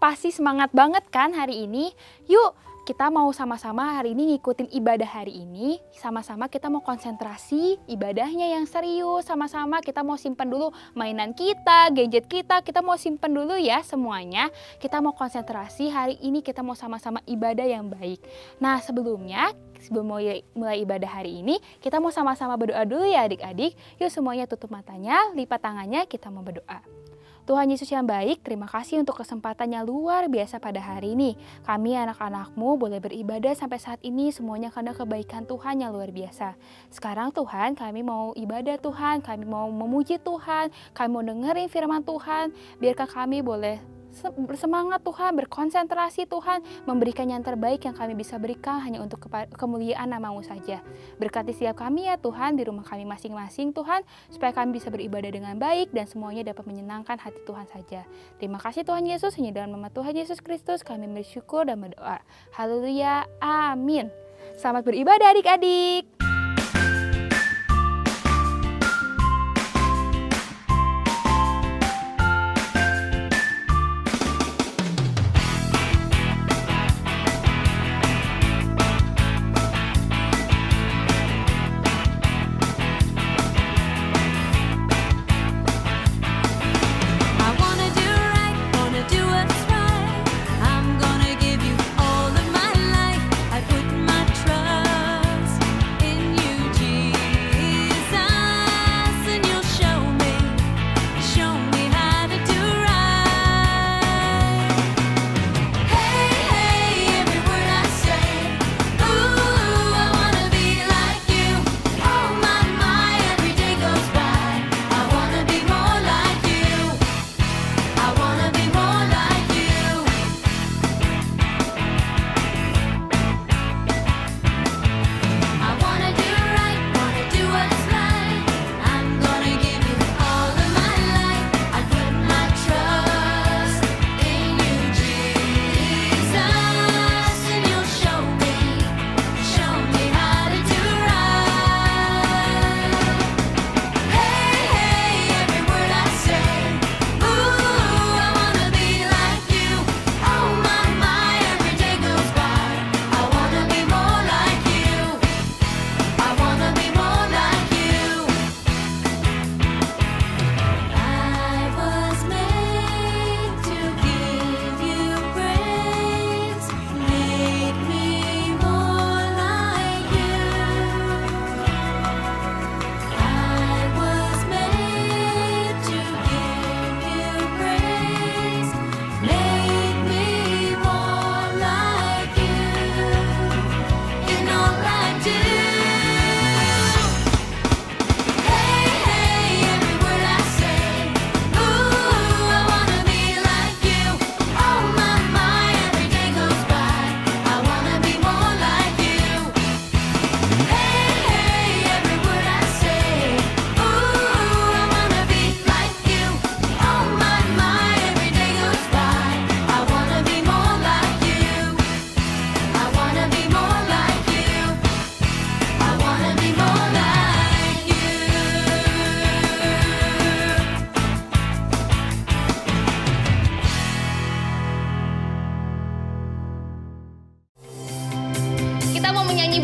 pasti semangat banget kan hari ini? Yuk, kita mau sama-sama hari ini ngikutin ibadah hari ini. Sama-sama kita mau konsentrasi ibadahnya yang serius. Sama-sama kita mau simpen dulu mainan kita, gadget kita mau simpen dulu ya semuanya. Kita mau konsentrasi hari ini, kita mau sama-sama ibadah yang baik. Nah, sebelum mulai ibadah hari ini, kita mau sama-sama berdoa dulu ya adik-adik. Yuk semuanya tutup matanya, lipat tangannya, kita mau berdoa. Tuhan Yesus yang baik, terima kasih untuk kesempatannya luar biasa pada hari ini. Kami anak-anak-Mu boleh beribadah sampai saat ini semuanya karena kebaikan Tuhan yang luar biasa. Sekarang Tuhan, kami mau ibadah Tuhan, kami mau memuji Tuhan, kami mau dengerin firman Tuhan. Biarkan kami boleh bersemangat Tuhan, berkonsentrasi Tuhan, memberikan yang terbaik yang kami bisa berikan hanya untuk kemuliaan nama-Mu saja. Berkati setiap kami ya Tuhan, di rumah kami masing-masing Tuhan, supaya kami bisa beribadah dengan baik dan semuanya dapat menyenangkan hati Tuhan saja. Terima kasih Tuhan Yesus, hanya dalam nama Tuhan Yesus Kristus kami bersyukur dan berdoa. Haleluya, amin. Selamat beribadah adik-adik.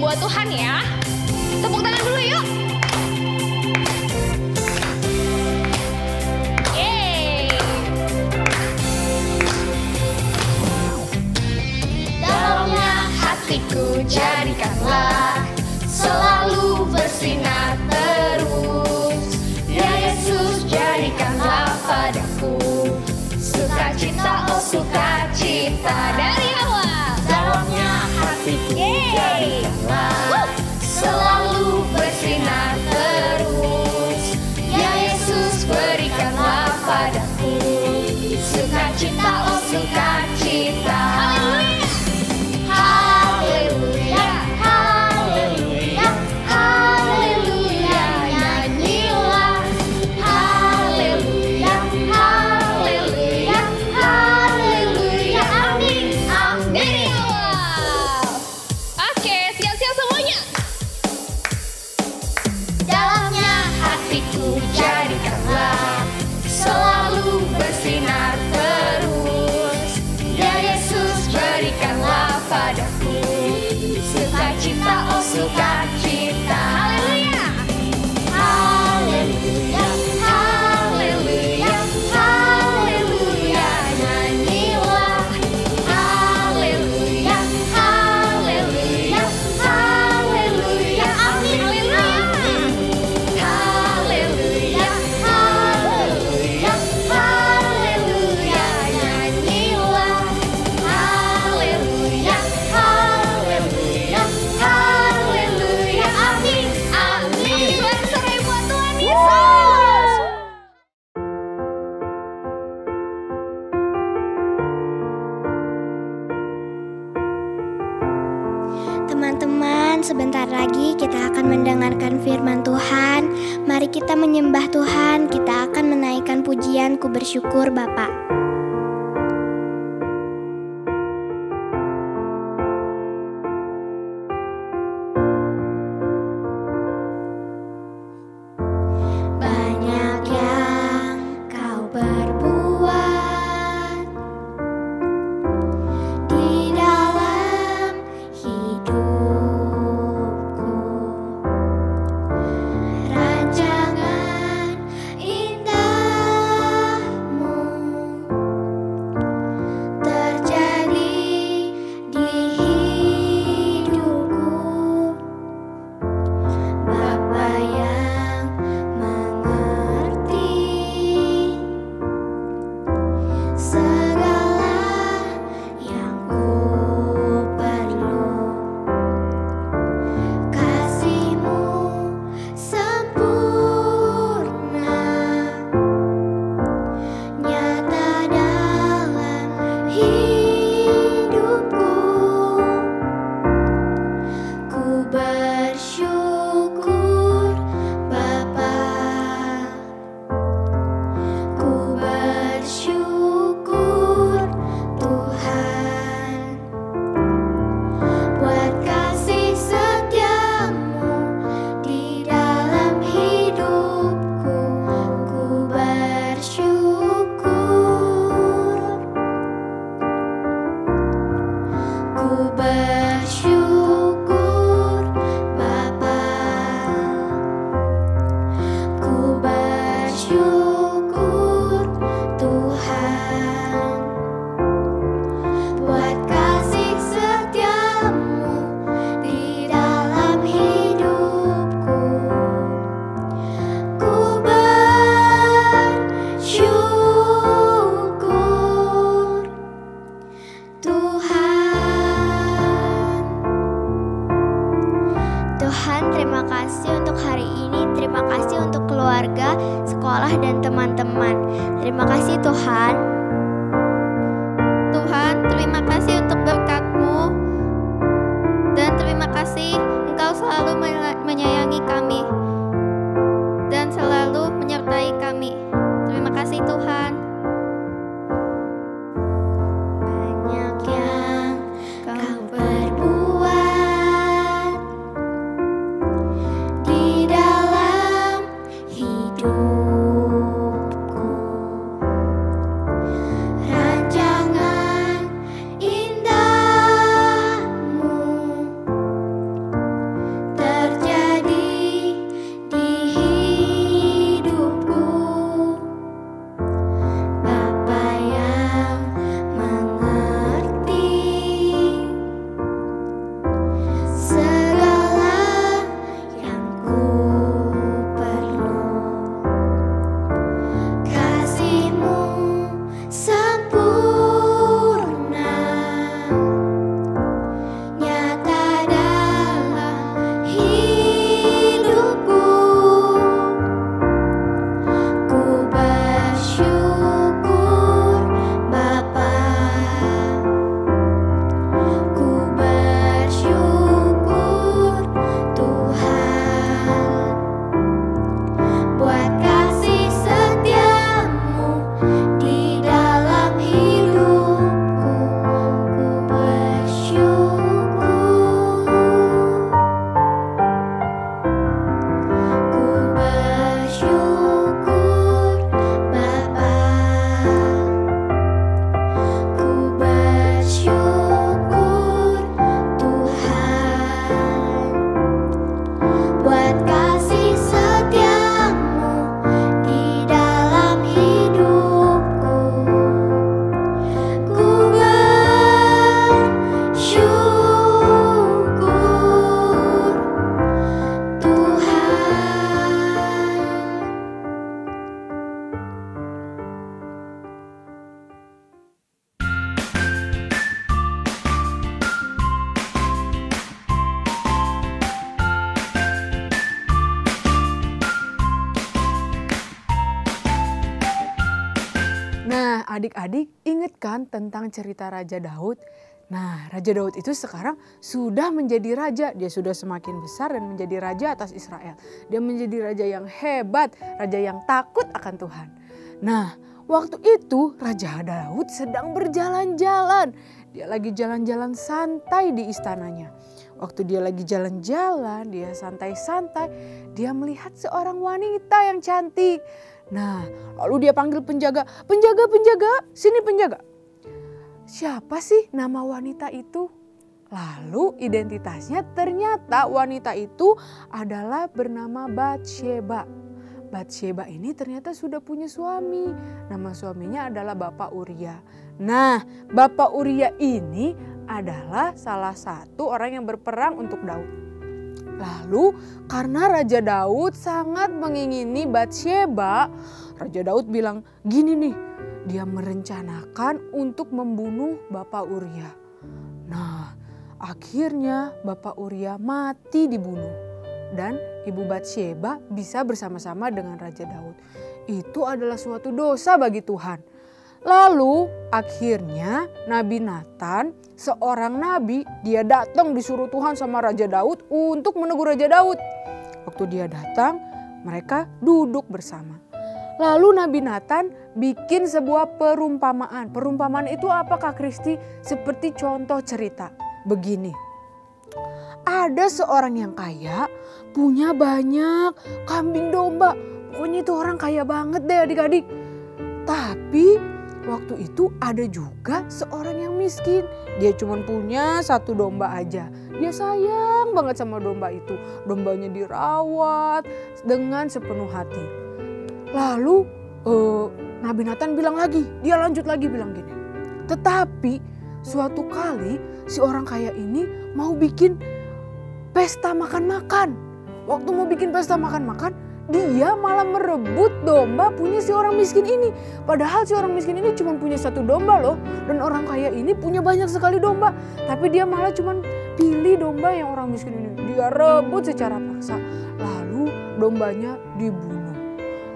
Buat Tuhan ya. Tepuk tangan dulu yuk. Yeay. Dalamnya hatiku jadikanlah selalu bersinar terus. Ya Yesus jadikanlah padaku sukacita, oh sukacita dari awal. Dalamnya hatiku jadikanlah selalu bersinar terus. Ya Yesus berikanlah padaku sukacita, oh sukacita. Haleluya, haleluya, haleluya, nyanyilah. Haleluya, haleluya, haleluya, amin, amin. sukacita, oh sukacita. Haleluya, haleluya, haleluya, haleluya, nyanyilah. Haleluya, haleluya, haleluya, amin. Haleluya, haleluya, haleluya, nyanyilah. Haleluya, haleluya, haleluya, amin, amin. Sorak-sorai buat Tuhan Yesus. Teman-teman, sebentar lagi kita akan mendengarkan firman Tuhan. Mari kita menyembah Tuhan, kita akan menaikkan pujian Ku Bersyukur Bapa. Banyak yang Kau perbuat di dalam hidupku, rancangan indahmu terjadi di hidupku. Bapa yang mengerti segala yang ku perlu, kasih-Mu sempurna nyata dalam hidupku. Ku bersyukur Bapa, ku bersyukur Tuhan, buat kasih setia-Mu di dalam hidupku. Ku bersyukur, ku bersyukur Bapa, ku bersyukur Tuhan, buat kasih setia-Mu di dalam hidupku. Ku bersyukur Tuhan. Tuhan, terima kasih untuk hari ini. Terima kasih untuk keluarga, sekolah, dan teman-teman. Terima kasih Tuhan. Tuhan, terima kasih untuk berkat-Mu, dan terima kasih Engkau selalu menyayangi kami dan selalu menyertai kami. Terima kasih Tuhan. Banyak yang Kau perbuat di dalam hidupku, rancangan indah adik-adik ingat kan tentang cerita Raja Daud? Nah, Raja Daud itu sekarang sudah menjadi raja. Dia sudah semakin besar dan menjadi raja atas Israel. Dia menjadi raja yang hebat, raja yang takut akan Tuhan. Nah, waktu itu Raja Daud sedang berjalan-jalan. Dia lagi jalan-jalan santai di istananya. Waktu dia lagi jalan-jalan, dia santai-santai, dia melihat seorang wanita yang cantik. Nah, lalu dia panggil penjaga, penjaga, sini penjaga. Siapa sih nama wanita itu? Lalu identitasnya ternyata wanita itu adalah bernama Batsyeba. Batsyeba ini ternyata sudah punya suami. Nama suaminya adalah Bapak Uria. Nah, Bapak Uria ini adalah salah satu orang yang berperang untuk Daud. Lalu karena Raja Daud sangat mengingini Batsyeba, Raja Daud bilang gini nih, dia merencanakan untuk membunuh Bapak Uria. Nah, akhirnya Bapak Uria mati dibunuh dan Ibu Batsyeba bisa bersama-sama dengan Raja Daud. Itu adalah suatu dosa bagi Tuhan. Lalu akhirnya Nabi Nathan, seorang nabi, dia datang disuruh Tuhan sama Raja Daud untuk menegur Raja Daud. Waktu dia datang, mereka duduk bersama. Lalu Nabi Nathan bikin sebuah perumpamaan. Perumpamaan itu apa Kak Kristi? Seperti contoh cerita. Begini, ada seorang yang kaya, punya banyak kambing domba. Pokoknya itu orang kaya banget deh adik-adik. Tapi waktu itu ada juga seorang yang miskin. Dia cuma punya satu domba aja. Dia sayang banget sama domba itu. Dombanya dirawat dengan sepenuh hati. Lalu Nabi Nathan bilang lagi, dia lanjut lagi bilang gini. Tetapi suatu kali si orang kaya ini mau bikin pesta makan-makan. Waktu mau bikin pesta makan-makan, dia malah merebut domba punya si orang miskin ini. Padahal si orang miskin ini cuma punya satu domba loh. Dan orang kaya ini punya banyak sekali domba. Tapi dia malah cuma pilih domba yang orang miskin ini. Dia rebut secara paksa. Lalu dombanya dibunuh.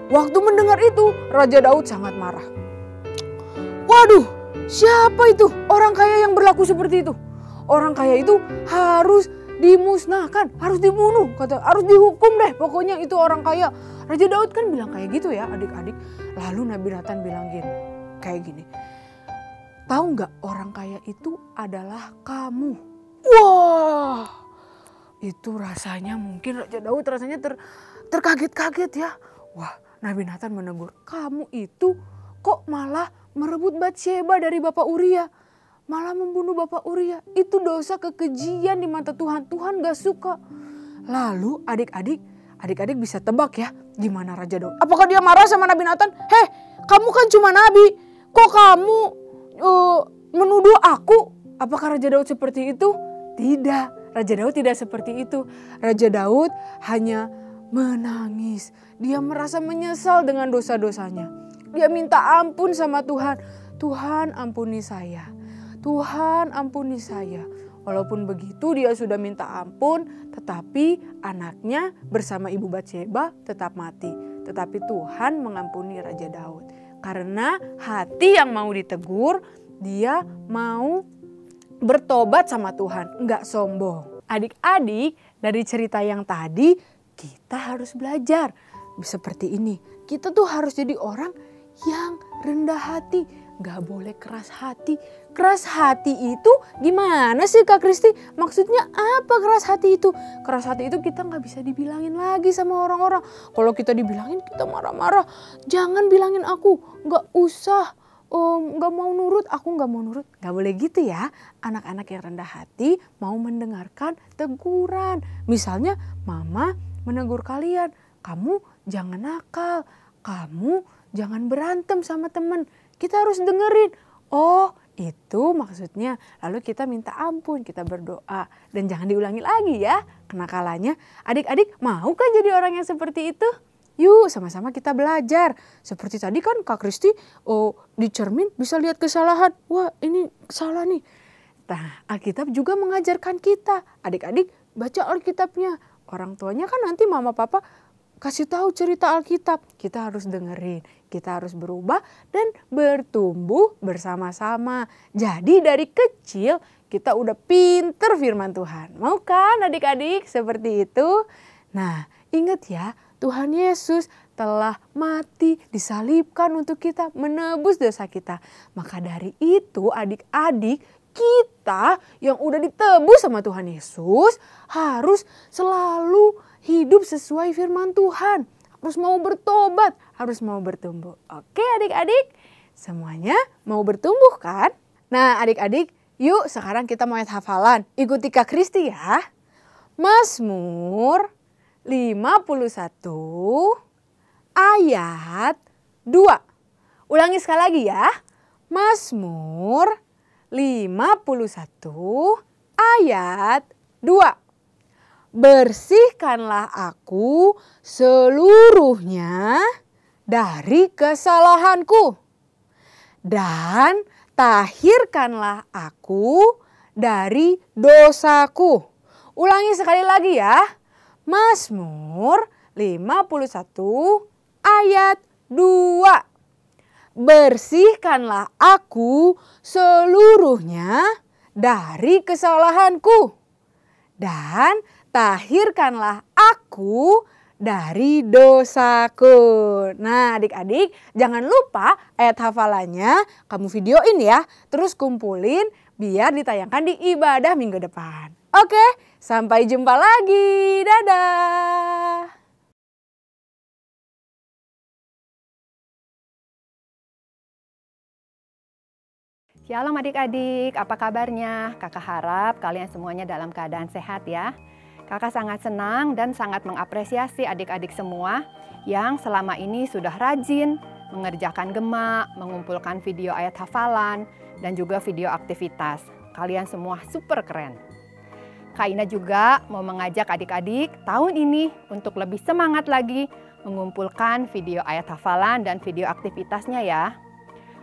Waktu mendengar itu Raja Daud sangat marah. Waduh, siapa itu orang kaya yang berlaku seperti itu? Orang kaya itu harus dimusnahkan, harus dibunuh, harus dihukum deh. Pokoknya itu orang kaya. Raja Daud kan bilang kayak gitu ya adik-adik. Lalu Nabi Nathan bilang gini, kayak gini. Tahu nggak orang kaya itu adalah kamu? Wah, itu rasanya mungkin Raja Daud rasanya terkaget-kaget ya. Wah, Nabi Nathan menegur, kamu itu kok malah merebut Batsyeba dari Bapak Uria? Malah membunuh Bapak Uria. Itu dosa kekejian di mata Tuhan. Tuhan gak suka. Lalu adik-adik bisa tebak ya gimana Raja Daud. Apakah dia marah sama Nabi Nathan? Heh, kamu kan cuma nabi. Kok kamu menuduh aku? Apakah Raja Daud seperti itu? Tidak, Raja Daud tidak seperti itu. Raja Daud hanya menangis. Dia merasa menyesal dengan dosa-dosanya. Dia minta ampun sama Tuhan. Tuhan ampuni saya. Tuhan ampuni saya. Walaupun begitu dia sudah minta ampun, tetapi anaknya bersama Ibu Batsyeba tetap mati. Tetapi Tuhan mengampuni Raja Daud. Karena hati yang mau ditegur, dia mau bertobat sama Tuhan, enggak sombong. Adik-adik, dari cerita yang tadi kita harus belajar seperti ini. Kita tuh harus jadi orang yang rendah hati, gak boleh keras hati. Keras hati itu gimana sih Kak Kristi? Maksudnya apa keras hati itu? Keras hati itu kita gak bisa dibilangin lagi sama orang-orang. Kalau kita dibilangin kita marah-marah. Jangan bilangin aku, gak usah. Gak mau nurut, aku gak mau nurut. Gak boleh gitu ya. Anak-anak yang rendah hati mau mendengarkan teguran. Misalnya mama menegur kalian, kamu jangan nakal, kamu jangan berantem sama teman. Kita harus dengerin. Oh, itu maksudnya. Lalu kita minta ampun, kita berdoa. Dan jangan diulangi lagi ya kenakalannya. Adik-adik mau kan jadi orang yang seperti itu? Yuk sama-sama kita belajar. Seperti tadi kan Kak Kristi di cermin bisa lihat kesalahan. Wah ini salah nih. Nah Alkitab juga mengajarkan kita. Adik-adik baca Alkitabnya. Orang tuanya kan nanti mama papa kasih tahu cerita Alkitab. Kita harus dengerin, kita harus berubah dan bertumbuh bersama-sama. Jadi dari kecil kita udah pinter firman Tuhan. Mau kan adik-adik seperti itu? Nah, ingat ya, Tuhan Yesus telah mati, disalibkan untuk kita, menebus dosa kita. Maka dari itu adik-adik, kita yang udah ditebus sama Tuhan Yesus harus selalu hidup sesuai firman Tuhan. Harus mau bertobat, harus mau bertumbuh. Oke adik-adik, semuanya mau bertumbuh kan? Nah adik-adik, yuk sekarang kita mau ayat hafalan. Ikuti Kak Kristi ya. Mazmur 51 ayat 2. Ulangi sekali lagi ya. Mazmur 51 ayat 2. Bersihkanlah aku seluruhnya dari kesalahanku, dan tahirkanlah aku dari dosaku. Ulangi sekali lagi ya. Mazmur 51 ayat 2. Bersihkanlah aku seluruhnya dari kesalahanku, dan tahirkanlah aku dari dosaku. Nah adik-adik, jangan lupa ayat hafalannya kamu videoin ya. Terus kumpulin biar ditayangkan di ibadah minggu depan. Oke, sampai jumpa lagi. Dadah. Shalom adik-adik, apa kabarnya? Kakak harap kalian semuanya dalam keadaan sehat ya. Kakak sangat senang dan sangat mengapresiasi adik-adik semua yang selama ini sudah rajin mengerjakan gema, mengumpulkan video ayat hafalan, dan juga video aktivitas. Kalian semua super keren. Kak Ina juga mau mengajak adik-adik tahun ini untuk lebih semangat lagi mengumpulkan video ayat hafalan dan video aktivitasnya ya.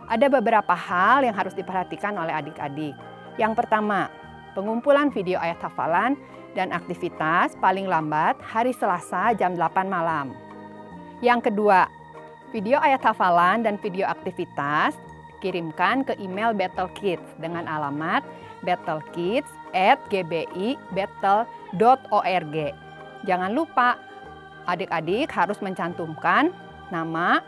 Ada beberapa hal yang harus diperhatikan oleh adik-adik. Yang pertama, pengumpulan video ayat hafalan dan aktivitas paling lambat hari Selasa jam 8 malam. Yang kedua, video ayat hafalan dan video aktivitas dikirimkan ke email Battle Kids dengan alamat battlekids@gbi.battle.org. Jangan lupa, adik-adik harus mencantumkan nama,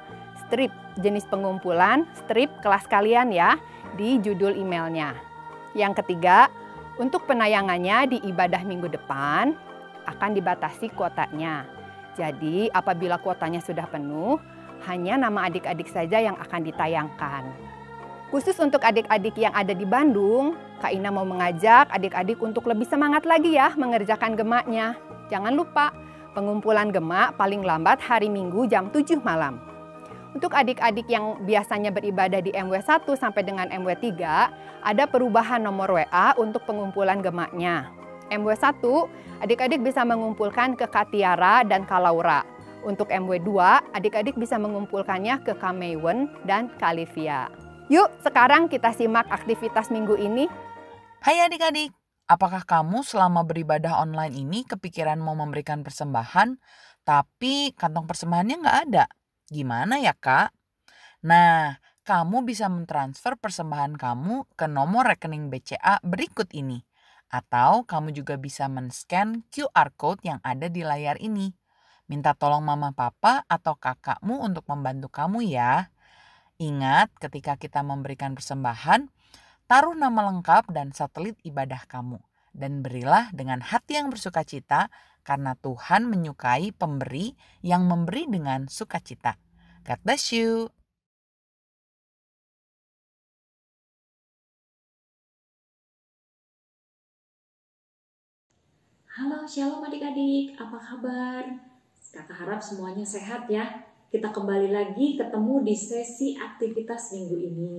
strip jenis pengumpulan, strip kelas kalian ya di judul emailnya. Yang ketiga, untuk penayangannya di ibadah minggu depan akan dibatasi kuotanya. Jadi apabila kuotanya sudah penuh, hanya nama adik-adik saja yang akan ditayangkan. Khusus untuk adik-adik yang ada di Bandung, Kak Ina mau mengajak adik-adik untuk lebih semangat lagi ya mengerjakan gemanya. Jangan lupa, pengumpulan gema paling lambat hari Minggu jam 7 malam. Untuk adik-adik yang biasanya beribadah di MW1 sampai dengan MW3, ada perubahan nomor WA untuk pengumpulan gemanya. MW1, adik-adik bisa mengumpulkan ke Kak Tiara dan Kak Laura. Untuk MW2, adik-adik bisa mengumpulkannya ke Kak Maywen dan Kak Livia. Yuk, sekarang kita simak aktivitas minggu ini. Hai adik-adik, apakah kamu selama beribadah online ini kepikiran mau memberikan persembahan, tapi kantong persembahannya nggak ada? Gimana ya Kak? Nah, kamu bisa mentransfer persembahan kamu ke nomor rekening BCA berikut ini. Atau kamu juga bisa men-scan QR Code yang ada di layar ini. Minta tolong mama papa atau kakakmu untuk membantu kamu ya. Ingat, ketika kita memberikan persembahan, taruh nama lengkap dan satelit ibadah kamu. Dan berilah dengan hati yang bersukacita, karena Tuhan menyukai pemberi yang memberi dengan sukacita. God bless you. Halo, shalom adik-adik, apa kabar? Kakak harap semuanya sehat ya. Kita kembali lagi ketemu di sesi aktivitas minggu ini.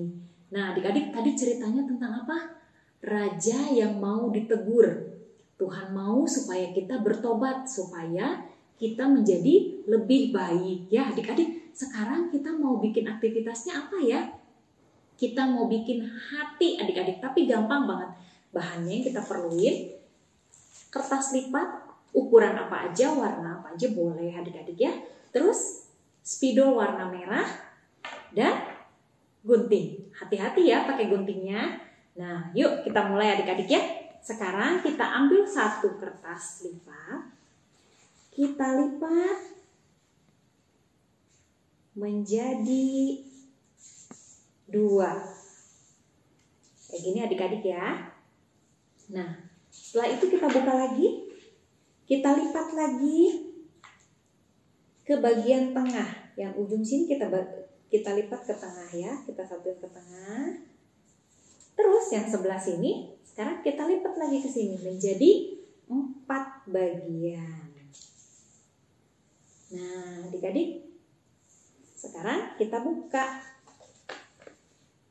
Nah adik-adik, tadi ceritanya tentang apa? Raja yang mau ditegur. Tuhan mau supaya kita bertobat, supaya kita menjadi lebih baik. Ya adik-adik, sekarang kita mau bikin aktivitasnya apa ya? Kita mau bikin hati adik-adik, tapi gampang banget. Bahannya yang kita perluin, kertas lipat ukuran apa aja, warna apa aja boleh adik-adik ya. Terus spidol warna merah dan gunting. Hati-hati ya pakai guntingnya. Nah, yuk kita mulai adik-adik ya. Sekarang kita ambil satu kertas lipat. Kita lipat menjadi 2. Kayak gini adik-adik ya. Nah, setelah itu kita buka lagi. Kita lipat lagi ke bagian tengah. Yang ujung sini kita lipat ke tengah ya. Kita satuin ke tengah. Terus yang sebelah sini sekarang kita lipat lagi ke sini menjadi 4 bagian. Nah, adik-adik, sekarang kita buka.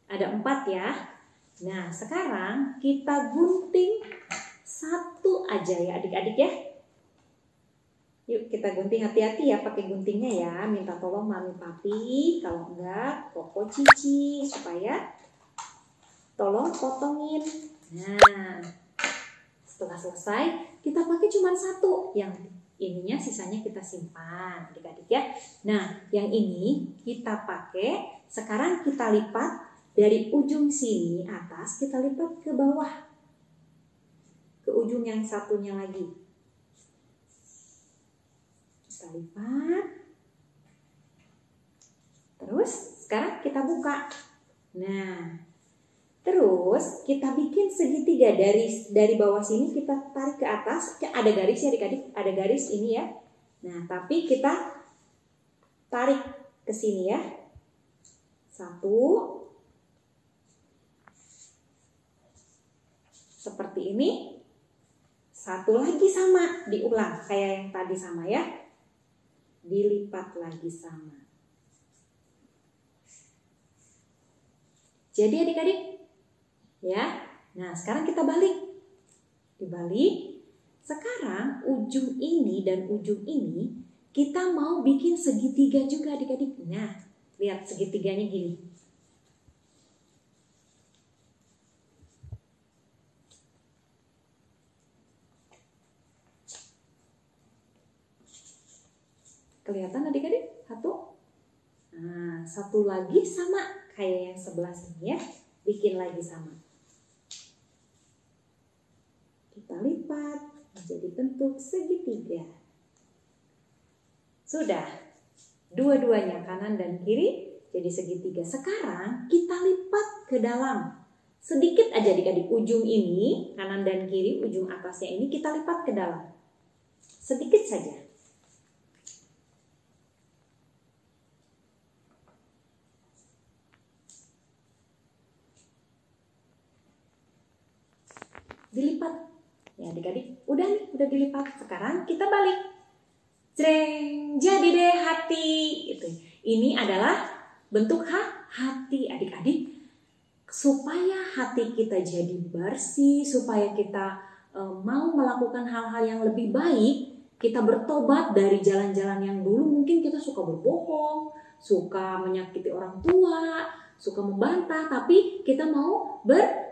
Ada 4 ya. Nah, sekarang kita gunting satu aja ya adik-adik ya. Yuk kita gunting, hati-hati ya pakai guntingnya ya. Minta tolong mami papi, kalau enggak koko cici supaya tolong potongin. Nah, setelah selesai kita pakai cuma satu. Yang ininya sisanya kita simpan adik-adik ya. Nah, yang ini kita pakai, sekarang kita lipat dari ujung sini atas, kita lipat ke bawah. Ke ujung yang satunya lagi. Kita lipat. Terus sekarang kita buka. Nah, terus kita bikin segitiga dari bawah sini kita tarik ke atas. Ada garis ya adik-adik, ada garis ini ya. Nah, tapi kita tarik ke sini ya. 1. Seperti ini. 1 lagi sama, diulang kayak yang tadi sama ya. Dilipat lagi sama. Jadi adik-adik ya. Nah, sekarang kita balik. Dibalik. Sekarang ujung ini dan ujung ini kita mau bikin segitiga juga adik-adik. Nah, lihat segitiganya gini. Kelihatan adik-adik? 1. Nah, 1 lagi sama kayak yang sebelah sini ya. Bikin lagi sama. Kita lipat menjadi bentuk segitiga. Sudah. Dua-duanya kanan dan kiri jadi segitiga. Sekarang kita lipat ke dalam. Sedikit aja adik-adik, ujung ini kanan dan kiri, ujung atasnya ini kita lipat ke dalam. Sedikit saja. Dilipat ya adik-adik, udah nih, udah dilipat. Sekarang kita balik. Jreng, jadi deh hati. Ini adalah bentuk hati adik-adik. Supaya hati kita jadi bersih, supaya kita mau melakukan hal-hal yang lebih baik, kita bertobat dari jalan-jalan yang dulu mungkin kita suka berbohong, suka menyakiti orang tua, suka membantah, tapi kita mau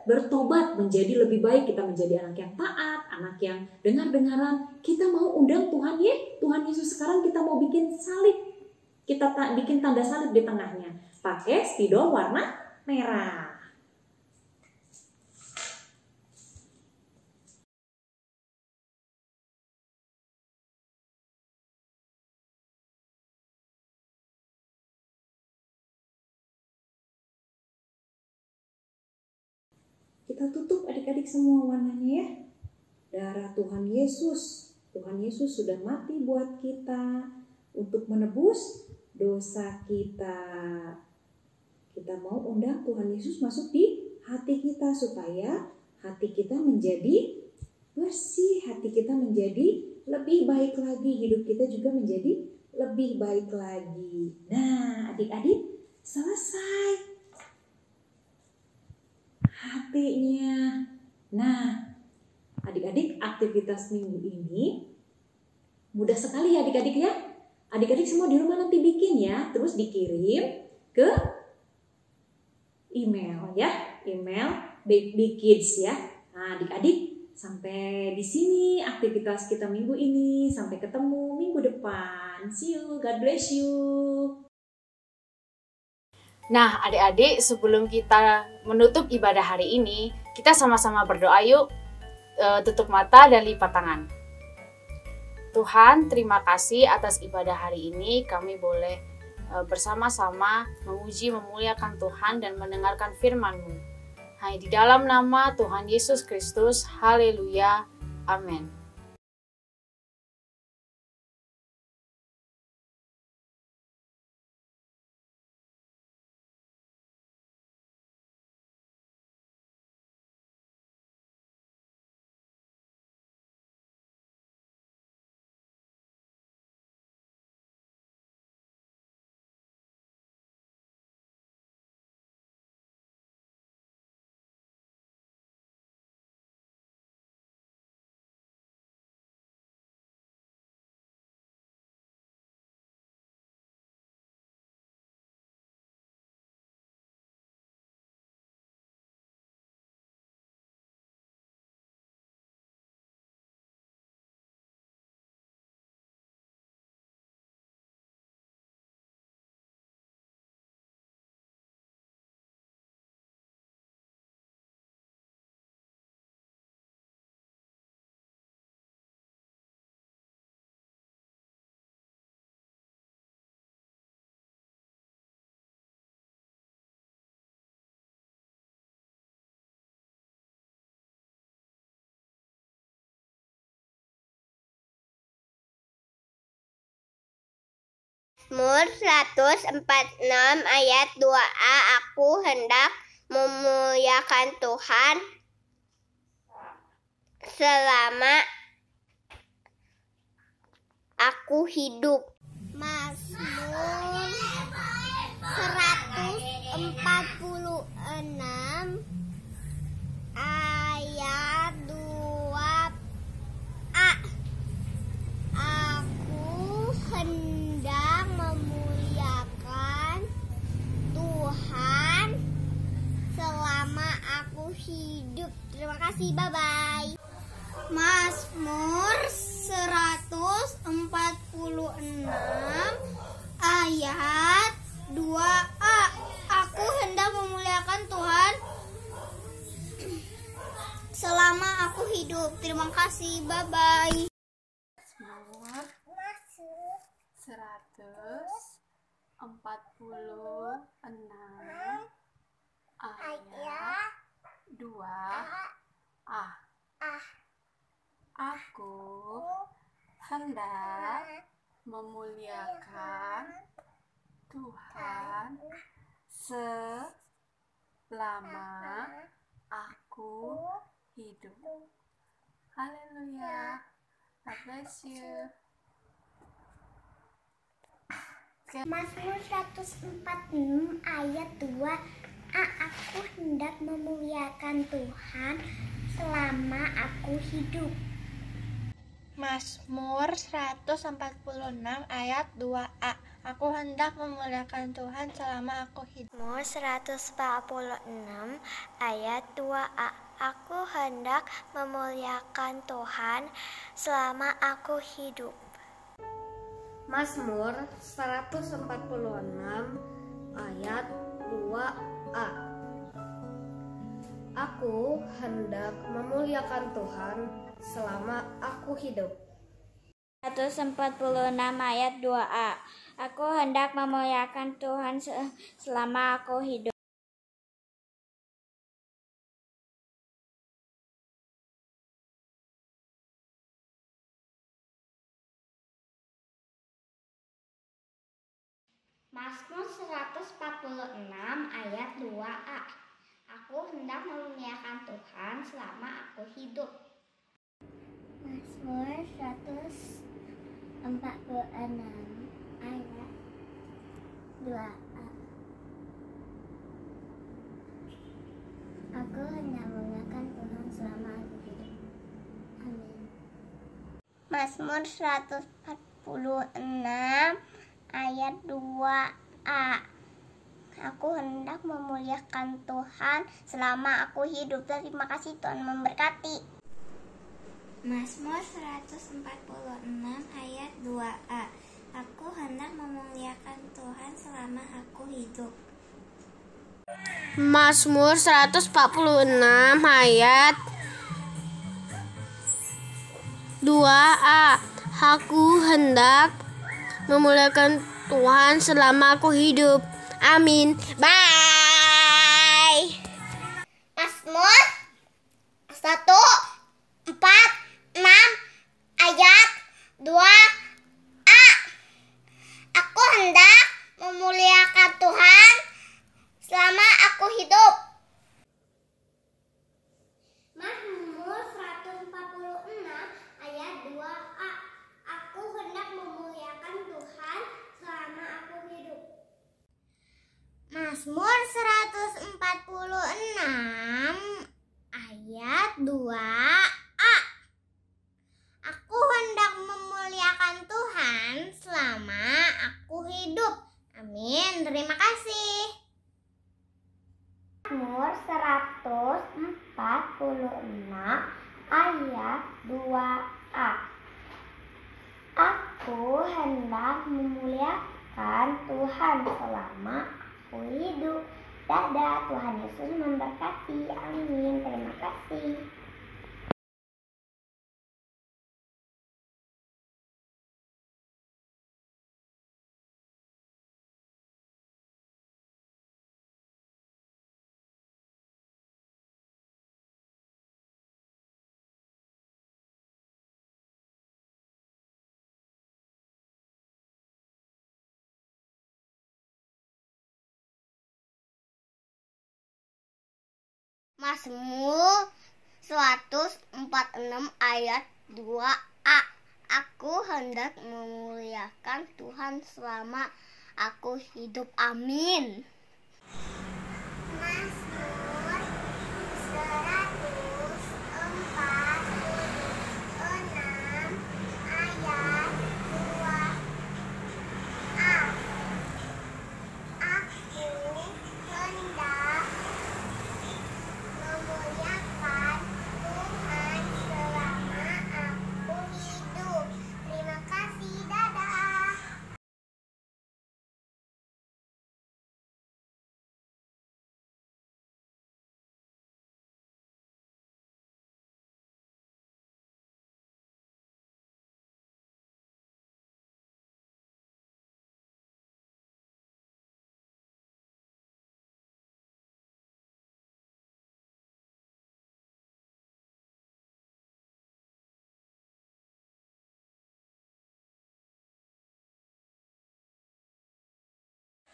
bertobat menjadi lebih baik. Kita menjadi anak yang taat, anak yang dengar-dengaran. Kita mau undang Tuhan Yesus. Sekarang kita mau bikin salib. Kita bikin tanda salib di tengahnya. Pakai spidol warna merah. Kita tutup adik-adik semua warnanya ya. Darah Tuhan Yesus. Tuhan Yesus sudah mati buat kita untuk menebus dosa kita. Kita mau undang Tuhan Yesus masuk di hati kita supaya hati kita menjadi bersih, hati kita menjadi lebih baik lagi, hidup kita juga menjadi lebih baik lagi. Nah, adik-adik, selesai hatinya. Nah, adik-adik, aktivitas minggu ini mudah sekali ya adik-adik ya. Adik-adik semua di rumah nanti bikin ya, terus dikirim ke email ya, email Baby Kids ya. Nah, adik-adik Sampai di sini aktivitas kita minggu ini. Sampai ketemu minggu depan. See you. God bless you. Nah, adik-adik, sebelum kita menutup ibadah hari ini, kita sama-sama berdoa yuk. Tutup mata dan lipat tangan. Tuhan, terima kasih atas ibadah hari ini. Kami boleh bersama-sama memuji, memuliakan Tuhan dan mendengarkan firman-Mu. Hanya di dalam nama Tuhan Yesus Kristus. Haleluya. Amin. Mazmur 146 ayat 2a. Aku hendak memuliakan Tuhan selama aku hidup. Mazmur 146 ayat 2a. Aku hendak memuliakan Tuhan selama aku hidup. Terima kasih, bye-bye. Mazmur 146 ayat 2a. Aku hendak memuliakan Tuhan selama aku hidup. Terima kasih, bye-bye. Mazmur 146 ayat 2a. Aku hendak memuliakan Tuhan selama aku hidup. Haleluya. God bless you. Mazmur 146 ayat 2a. Aku hendak memuliakan Tuhan selama aku hidup. Mazmur 146 ayat 2a. Aku hendak memuliakan Tuhan selama aku hidup. Mazmur 146 ayat 2a. Aku hendak memuliakan Tuhan selama aku hidup. Mazmur 146 ayat 2a. Aku hendak memuliakan Tuhan selama aku hidup. 146 ayat 2a. Aku hendak memuliakan Tuhan selama aku hidup. Mazmur 146 ayat 2a. Aku hendak memuliakan Tuhan selama aku hidup. Mazmur 146 ayat 2a. Aku hendak memuliakan Tuhan selama aku hidup. Amin. Mazmur 146 ayat 2a. Aku hendak memuliakan Tuhan selama aku hidup. Terima kasih, Tuhan memberkati. Mazmur 146 ayat 2a. Aku hendak memuliakan Tuhan selama aku hidup. Mazmur 146 ayat 2a. Aku hendak memuliakan Tuhan selama aku hidup. Amin. Bye. Mazmur 146 ayat 2a. Aku hendak memuliakan Tuhan selama aku hidup. Mazmur 146 ayat 2a. Aku hendak memuliakan Tuhan selama aku hidup. Mazmur 146 ayat 2a. Aku hendak memuliakan Tuhan selama aku hidup. Amin. Terima kasih. Mazmur 146 ayat 2a. Aku hendak memuliakan Tuhan selama aku hidup. Dadah, Tuhan Yesus memberkati. Amin. Terima kasih. Mazmur 146 ayat 2a. Aku hendak memuliakan Tuhan selama aku hidup. Amin. Mazmur 146 ayat 2a. Aku hendak memuliakan Tuhan selama aku hidup. Terima kasih. Dadah.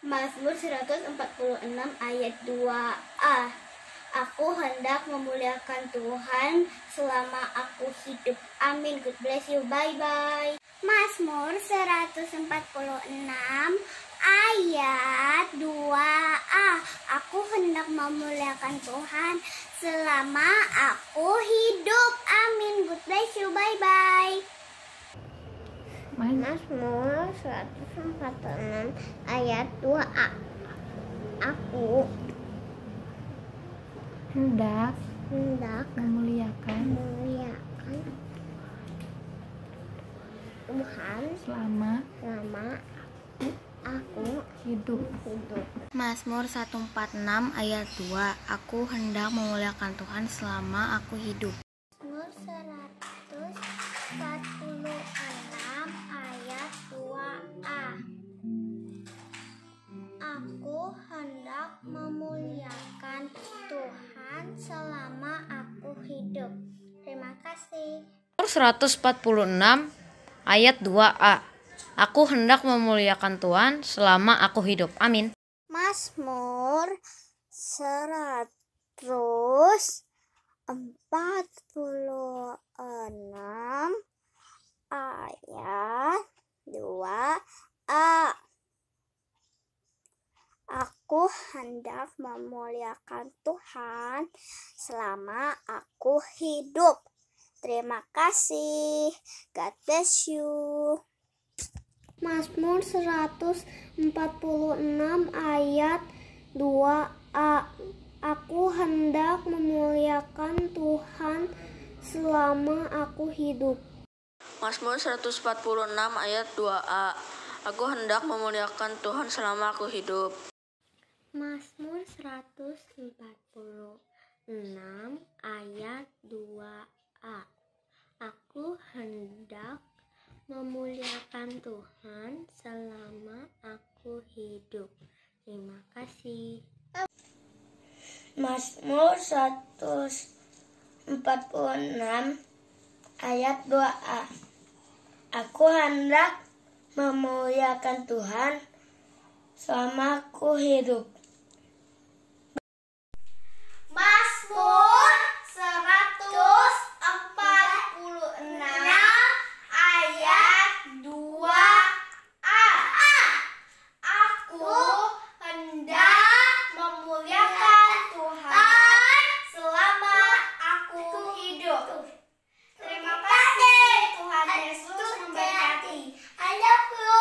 Mazmur 146 ayat 2a. Aku hendak memuliakan Tuhan selama aku hidup. Amin. God bless you. Bye-bye. Mazmur 146 ayat 2a. Aku hendak memuliakan Tuhan selama aku hidup. Amin. God bless you. Bye-bye. Mazmur 146 ayat 2a. Aku hendak memuliakan Tuhan selama aku hidup. Mazmur 146 ayat 2. Aku hendak memuliakan Tuhan selama aku hidup. Mazmur 146 ayat 2a. Aku hendak memuliakan Tuhan selama aku hidup. Terima kasih. 146 ayat 2a. Aku hendak memuliakan Tuhan selama aku hidup. Amin. Mazmur 146 ayat 2a. Aku hendak memuliakan Tuhan selama aku hidup. Terima kasih. God bless you. Mazmur 146 ayat 2a. Aku hendak memuliakan Tuhan selama aku hidup. Mazmur 146 ayat 2a. Aku hendak memuliakan Tuhan selama aku hidup. Mazmur 146 ayat 2a. Aku hendak memuliakan Tuhan selama aku hidup. Terima kasih. Mazmur 146 ayat 2a. Aku hendak memuliakan Tuhan selama aku hidup. Mazmur 146 ayat 2a. Aku hendak memuliakan Tuhan selama aku hidup. Terima kasih, Tuhan Yesus memberkati. I love you.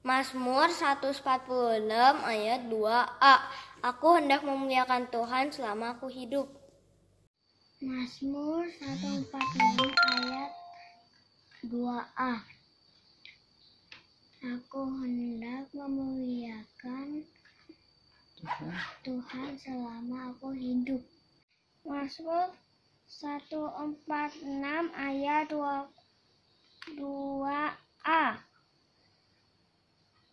Mazmur 146 ayat 2a. Aku hendak memuliakan Tuhan selama aku hidup. Mazmur 146 ayat 2a. Aku hendak memuliakan Tuhan selama aku hidup. Mazmur 146 ayat 2a.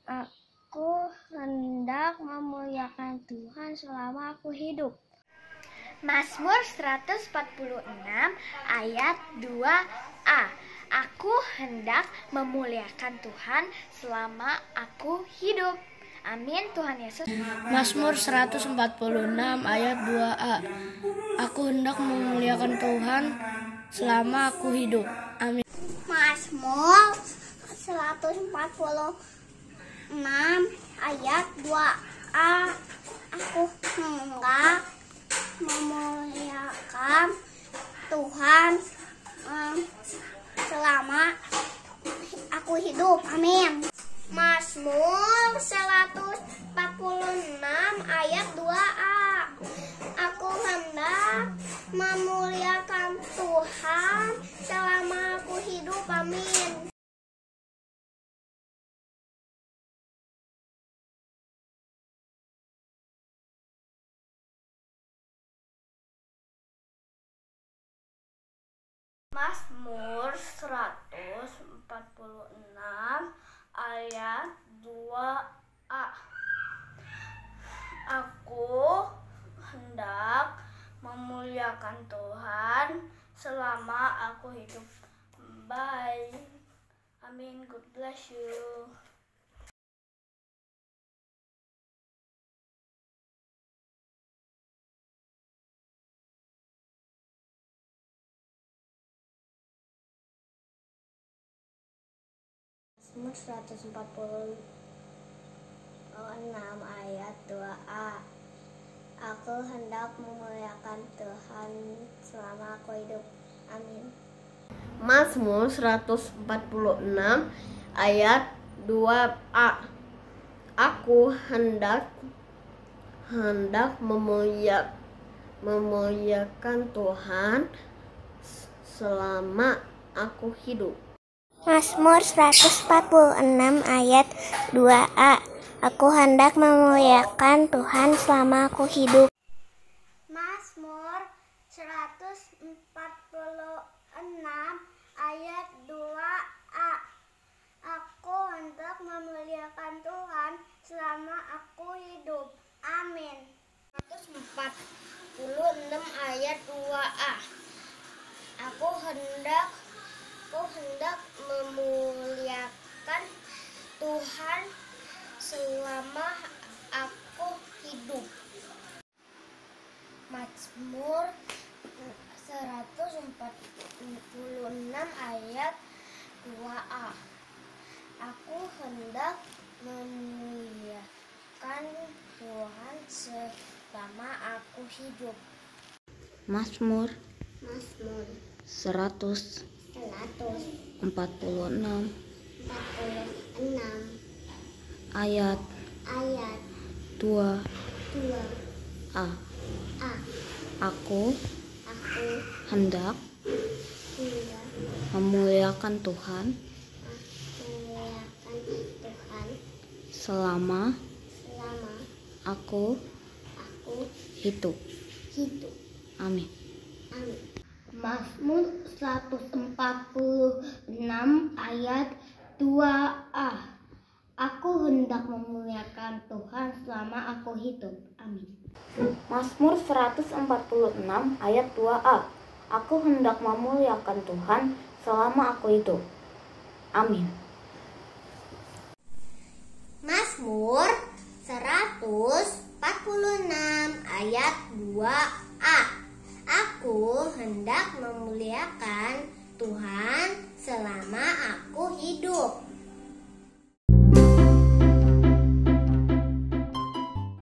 Aku hendak memuliakan Tuhan selama aku hidup. Mazmur 146 ayat 2a. Aku hendak memuliakan Tuhan selama aku hidup. Amin, Tuhan Yesus. Mazmur 146 ayat 2a. Aku hendak memuliakan Tuhan selama aku hidup. Amin. Mazmur 146 ayat 2a. Aku hendak memuliakan Tuhan selama aku hidup. Amin. Mazmur 146 ayat 2a. Aku hendak memuliakan Tuhan selama aku hidup. Amin. Mazmur 146 ayat 2a. Aku hendak memuliakan Tuhan selama aku hidup. Bye. Amin. God bless you. Mazmur 146 ayat 2a. Aku hendak memuliakan Tuhan selama aku hidup. Amin. Mazmur 146 ayat 2a. Aku hendak memuliakan Tuhan selama aku hidup. Mazmur 146 ayat 2a. Aku hendak memuliakan Tuhan selama aku hidup. Mazmur 146 ayat 2a. Aku hendak memuliakan Tuhan selama aku hidup. Amin. 146 ayat 2a. Aku hendak memuliakan Tuhan selama aku hidup. Mazmur 146 ayat 2a. Aku hendak memuliakan Tuhan selama aku hidup. Mazmur 146 ayat 2a. Aku hendak memuliakan Tuhan selama aku hidup. Amin. Mazmur 146 ayat 2a. Aku hendak memuliakan Tuhan selama aku hidup. Amin. Mazmur 146 ayat 2a. Aku hendak memuliakan Tuhan selama aku hidup. Amin. Mazmur 146 ayat 2a. Aku hendak memuliakan Tuhan selama aku hidup.